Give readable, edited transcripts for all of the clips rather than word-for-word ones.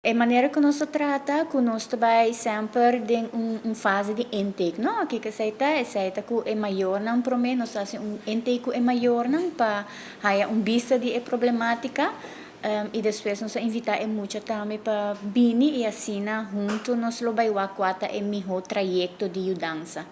A maneira que nós trata, que nós vai sempre tem fase de intake, não? Aqui que aceita que é maior não para mim, nós fazemos intake é maior não para há vista de problemática e depois nós invitar muito também para bini e assim junto nós lo vai quata é melhor trajeto de mudança.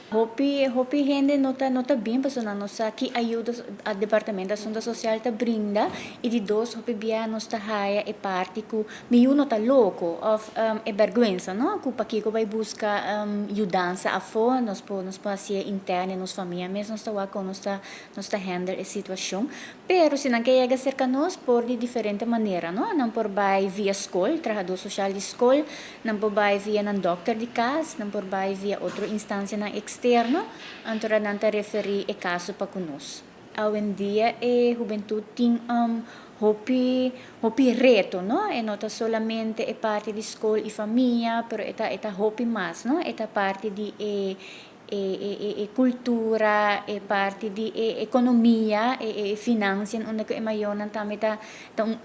Hopi gente nota bem pessoal nossa que ajuda a departamento da ação social ta brinda e de dois hopi bia nos ta haya e parte ku miu nota louco of e vergüenza no ku paki ko vai busca mudança a fo nos po asia interna nos família mesmo nos ta wa com nos ta handle a situação pero se não quer chegar cerca nos por de diferente maneira não por vai via escola trabalhador social de escola não por vai via nan doctor de casa não por vai via outra instância na externo, antora nanta referi e caso pa conosco. Hoje em dia, a juventude tem hopi reto, não? E não solamente é parte de escola e família, pero é hopi mais, não? É parte de cultura, é parte de economia, finanças, onde é maior também tá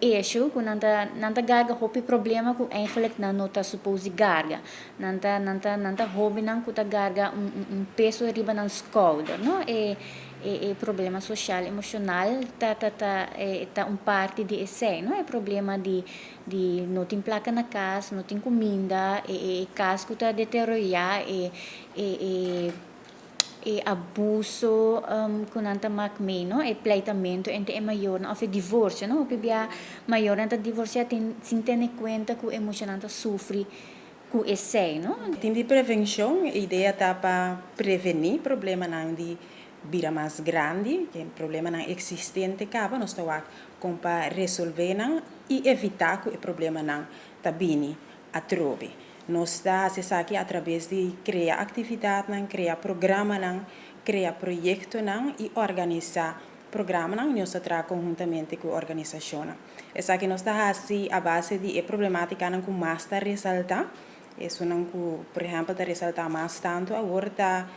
eixo, que nanta garga hopi problema que eigenlijk não tá suposto garga, nanta hobby não que tá garga peso riba ng shoulder, não? Problema social, emocional, tá parte de esse, não? É problema de não tem placa na casa, não tem comida, casa que tá deteriorar, abuso com anta macme no e pleitamento entre maior no of divórcio no pibia maior anta divorciar sem ter em conta que emocionante sofre com esse no Tim de prevenção, a ideia tá para prevenir problema não de vira mais grande, que é problema não existente cava nós tá com para resolver não e evitar que o problema não tá bini a trobe. Nós está se sabe através de criar atividade não, criar programa não, criar projeto não e organizar programa não, nós está conjuntamente com a organização. Essa que nós está assim a base de problemática não com mais está ressaltar. Isso não, por exemplo, está ressaltar mais tanto agora tá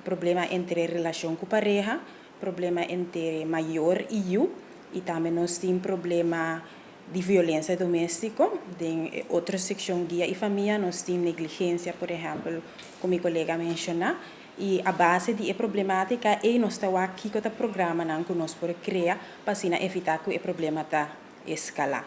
problema entre relação com pareja, problema entre maior e eu, e também nós temos problema de violência doméstica, em outra secção guia e família, nós temos negligência, por exemplo, como meu colega mencionou, e a base de problemática é nós estamos aqui com o programa que nós podemos criar para evitar que o problema está escalar.